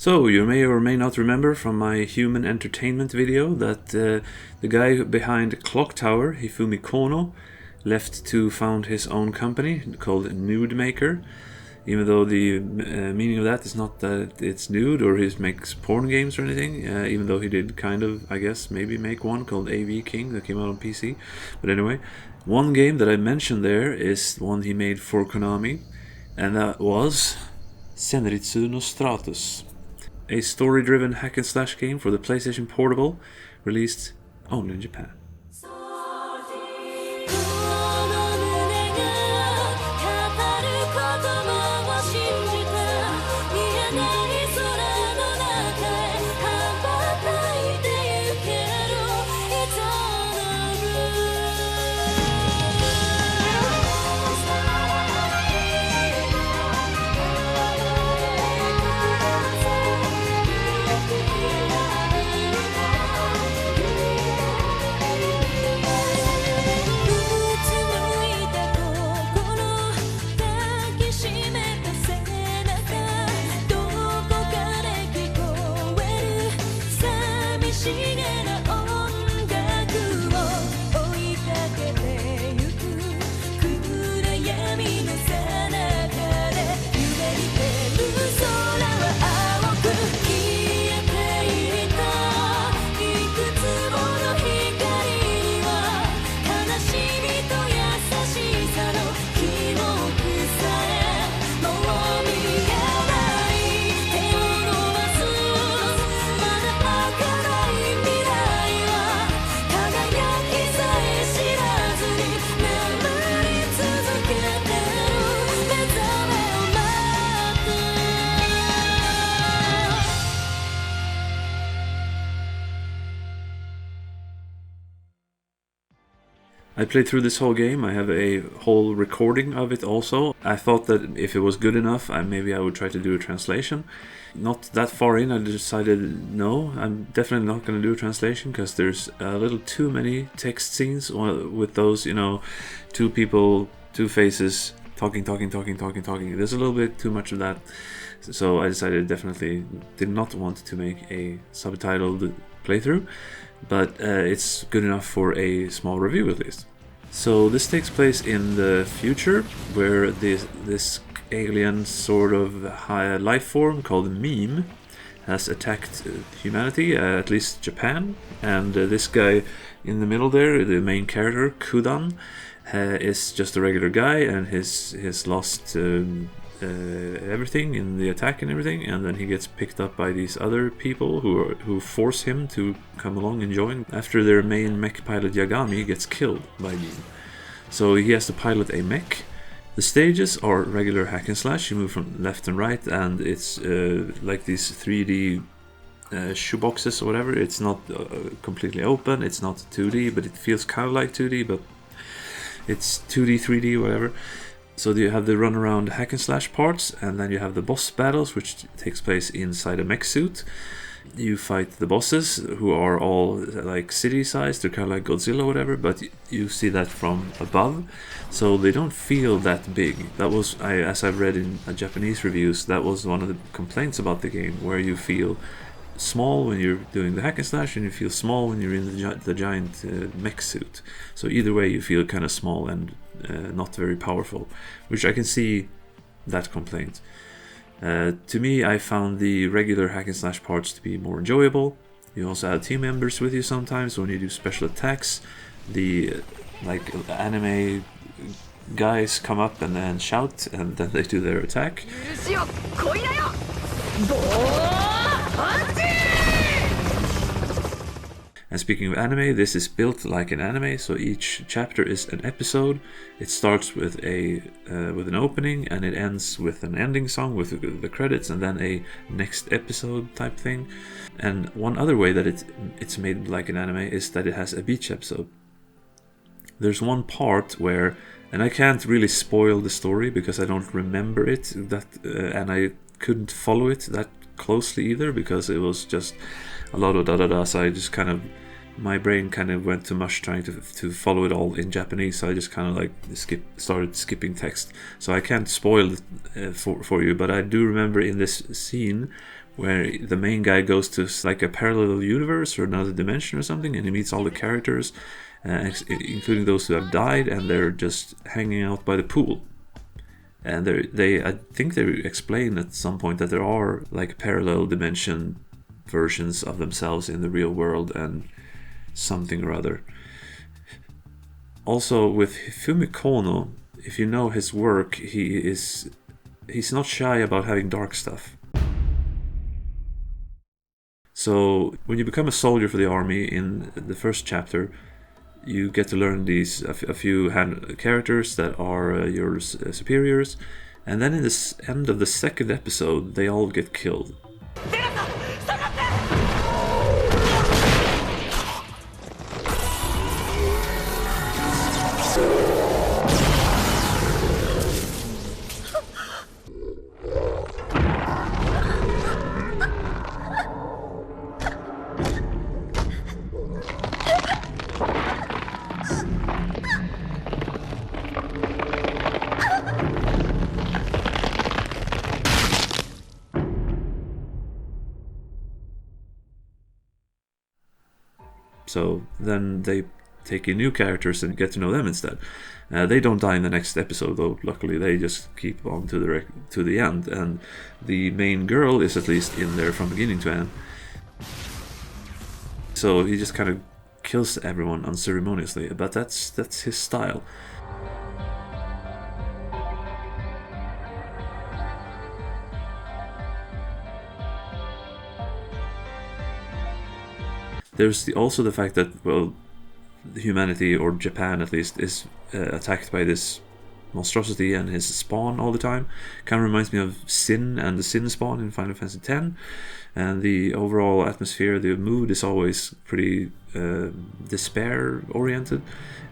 So, you may or may not remember from my human entertainment video that the guy behind Clock Tower, Hifumi Kono, left to found his own company called Nude Maker. Even though the meaning of that is not that it's nude or he makes porn games or anything, even though he did kind of, I guess, maybe make one called AV King that came out on PC. But anyway, one game that I mentioned there is one he made for Konami, and that was Senritsu no Stratus, a story-driven hack-and-slash game for the PlayStation Portable, released only in Japan. I played through this whole game. I have a whole recording of it also. I thought that if it was good enough, maybe I would try to do a translation. Not that far in, I decided no, I'm definitely not going to do a translation because there's a little too many text scenes with those, two people, two faces, talking. There's a little bit too much of that. So I decided definitely did not want to make a subtitled playthrough, but it's good enough for a small review at least. So this takes place in the future, where this alien sort of high life form called Meme has attacked humanity, at least Japan, and this guy in the middle there, the main character, Kudan, is just a regular guy, and he's lost everything in the attack and everything, and then he gets picked up by these other people who force him to come along and join after their main mech pilot Yagami gets killed by Meme. So he has to pilot a mech. The stages are regular hack and slash. You move from left and right, and it's like these 3D shoeboxes or whatever. It's not completely open, it's not 2D, but it feels kind of like 2D, but it's 2D, 3D, whatever. So you have the run around hack and slash parts, and then you have the boss battles, which takes place inside a mech suit. You fight the bosses, who are all like city sized, they're kind of like Godzilla or whatever, but you see that from above, so they don't feel that big. That was, as I've read in Japanese reviews, that was one of the complaints about the game, where you feel small when you're doing the hack and slash, and you feel small when you're in the giant mech suit. So either way, you feel kind of small and not very powerful, which I can see that complaint. To me, I found the regular hack and slash parts to be more enjoyable. You also have team members with you sometimes when you do special attacks. The anime guys come up and then shout, and then they do their attack. And speaking of anime, this is built like an anime, so each chapter is an episode. It starts with an opening, and it ends with an ending song with the credits, and then a next episode type thing. And one other way that it's made like an anime is that it has a beach episode. There's one part where, and I can't really spoil the story because I don't remember it, and I couldn't follow it that closely either because it was just a lot of da-da-da, so I just kind of my brain kind of went too much trying to follow it all in Japanese, so I just kind of like started skipping text. So I can't spoil it for you, but I do remember in this scene where the main guy goes to like a parallel universe or another dimension or something, and he meets all the characters, including those who have died, and they're just hanging out by the pool. And I think they explain at some point that there are like parallel dimension versions of themselves in the real world and something or other. Also with Hifumi Kono, if you know his work, he's not shy about having dark stuff. So when you become a soldier for the army in the first chapter, you get to learn a few characters that are your superiors, and then in the end of the second episode, they all get killed. So then they take in new characters and get to know them instead. They don't die in the next episode, though. Luckily, they just keep on to the end, and the main girl is at least in there from beginning to end. So he just kind of kills everyone unceremoniously, but that's his style. There's also the fact that, well, humanity, or Japan at least, is attacked by this monstrosity and his spawn all the time. Kind of reminds me of Sin and the Sin spawn in Final Fantasy X. And the overall atmosphere, the mood is always pretty despair-oriented.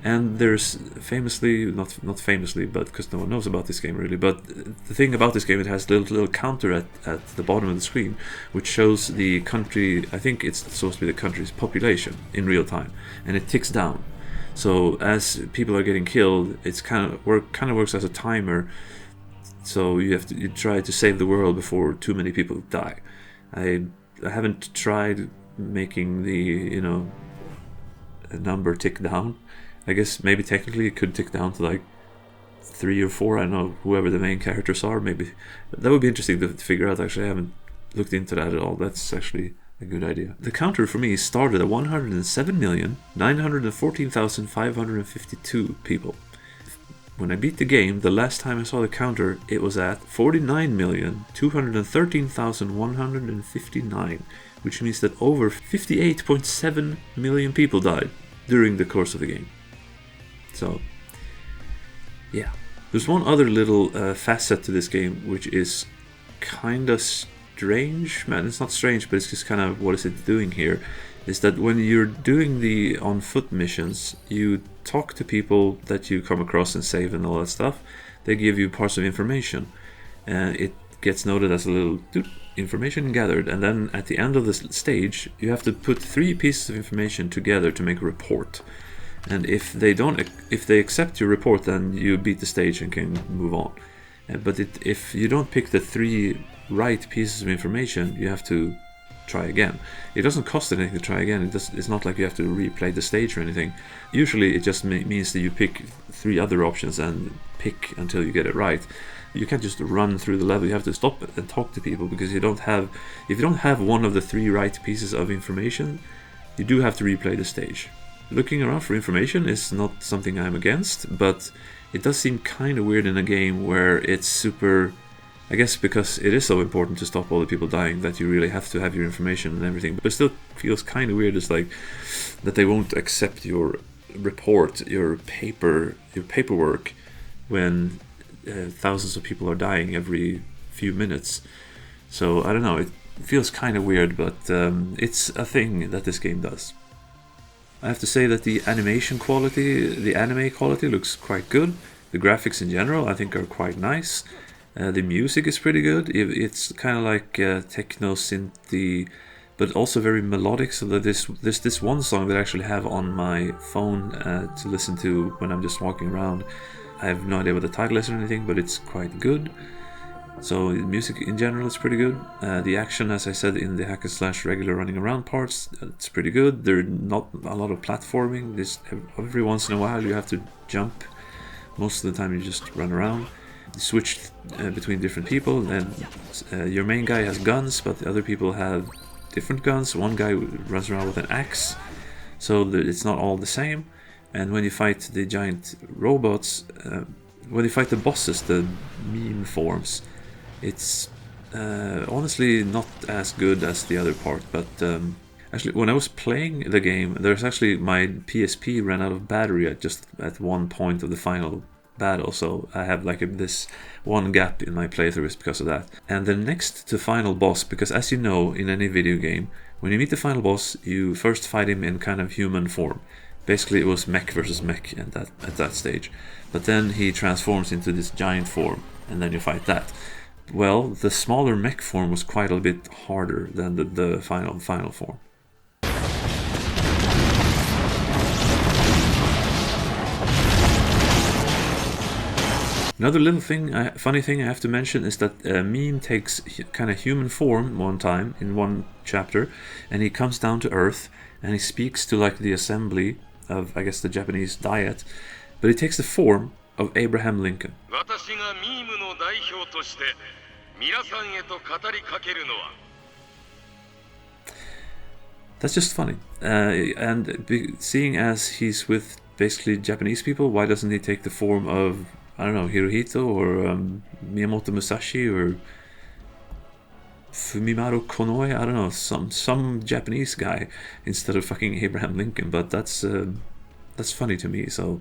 And there's famously, not famously, but because no one knows about this game really, but the thing about this game, it has a little counter at the bottom of the screen, which shows the country, I think it's supposed to be the country's population in real time, and it ticks down. So as people are getting killed, it's kind of works as a timer. So you try to save the world before too many people die. I haven't tried making the a number tick down. I guess maybe technically it could tick down to like 3 or 4. I don't know, whoever the main characters are. Maybe that would be interesting to figure out. Actually, I haven't looked into that at all. That's actually a good idea. The counter for me started at 107,914,552 people. When I beat the game, the last time I saw the counter, it was at 49,213,159, which means that over 58.7 million people died during the course of the game. So, yeah. There's one other little facet to this game, which is kind of strange. Man, it's not strange, but it's just kind of, what is it doing here? Is that when you're doing the on-foot missions, you talk to people that you come across and save and all that stuff. They give you parts of information, and it gets noted as a little information gathered. And then at the end of the stage, you have to put 3 pieces of information together to make a report. And if they accept your report, then you beat the stage and can move on. But if you don't pick the 3 right pieces of information, you have to try again. It doesn't cost anything to try again. It's not like you have to replay the stage or anything. Usually it just means that you pick 3 other options and pick until you get it right. You can't just run through the level. You have to stop and talk to people, because if you don't have one of the 3 right pieces of information, you do have to replay the stage. Looking around for information is not something I'm against, but it does seem kind of weird in a game where it's super, I guess because it is so important to stop all the people dying that you really have to have your information and everything. But it still feels kind of weird. It's like that they won't accept your report, your paperwork, when thousands of people are dying every few minutes. So I don't know, it feels kind of weird, but it's a thing that this game does. I have to say that the animation quality, the anime quality, looks quite good. The graphics in general, I think, are quite nice. The music is pretty good. It's kind of like techno synthy but also very melodic. So that there's this one song that I actually have on my phone to listen to when I'm just walking around. I have no idea what the title is or anything, but it's quite good. So the music in general is pretty good. The action, as I said, in the hack and slash regular running around parts, it's pretty good. There's not a lot of platforming. Every once in a while you have to jump. Most of the time you just run around. You switch between different people, and your main guy has guns, but the other people have different guns. One guy runs around with an axe, so it's not all the same. And when you fight the giant robots, when you fight the bosses, the meme forms, it's honestly not as good as the other part. But actually, when I was playing the game, there's actually my PSP ran out of battery at one point of the final battle, so I have like this one gap in my playthrough is because of that. And the next to final boss, because as you know in any video game, when you meet the final boss, you first fight him in kind of human form. Basically it was mech versus mech at that stage, but then he transforms into this giant form, and then you fight that. Well, the smaller mech form was quite a bit harder than the final form. Another little thing, funny thing I have to mention is that Meme takes kind of human form one time in one chapter, and he comes down to Earth and he speaks to like the assembly of, I guess, the Japanese Diet, but he takes the form of Abraham Lincoln. That's just funny. Seeing as he's with basically Japanese people, why doesn't he take the form of, I don't know, Hirohito or Miyamoto Musashi or Fumimaro Konoe? I don't know, some Japanese guy instead of fucking Abraham Lincoln. But that's funny to me. So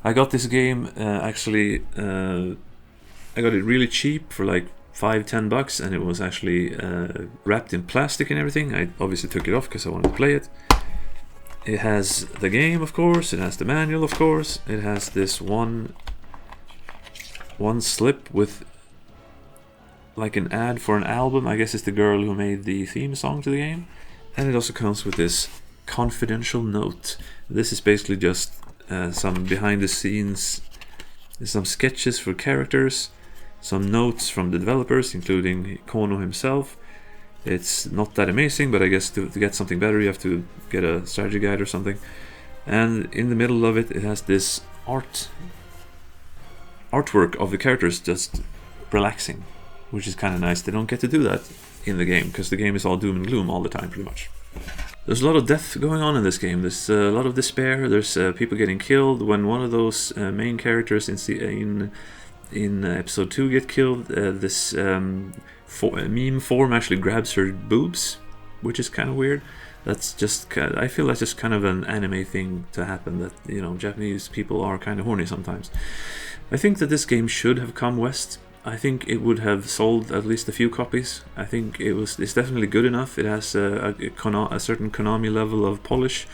I got this game actually. I got it really cheap for like $5-10, and it was actually wrapped in plastic and everything. I obviously took it off because I wanted to play it. It has the game, of course. It has the manual, of course. It has this one slip with like an ad for an album. I guess it's the girl who made the theme song to the game. And it also comes with this confidential note. This is basically just some behind the scenes, some sketches for characters, some notes from the developers, including Kono himself. It's not that amazing, but I guess to get something better you have to get a strategy guide or something. And in the middle of it, it has this artwork of the characters just relaxing, which is kind of nice. They don't get to do that in the game because the game is all doom and gloom all the time, pretty much. There's a lot of death going on in this game. There's a lot of despair. There's people getting killed. When one of those main characters in episode 2 get killed, this meme form actually grabs her boobs, which is kind of weird. That's just, I feel that's just kind of an anime thing to happen, that, you know, Japanese people are kind of horny sometimes. I think that this game should have come west. I think it would have sold at least a few copies. I think it's definitely good enough. It has a certain Konami level of polish.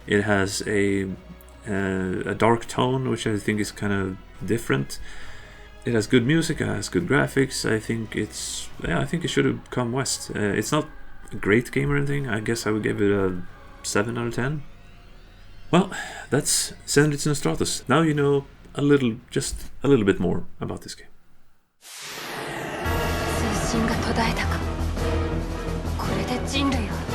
It has a dark tone, which I think is kind of different. It has good music. It has good graphics. I think it should have come west. It's not a great game or anything. I guess I would give it a 7 out of 10. Well, that's Senritsu and Stratus. Now you know just a little bit more about this game. 通信が途絶えたか。これで人類は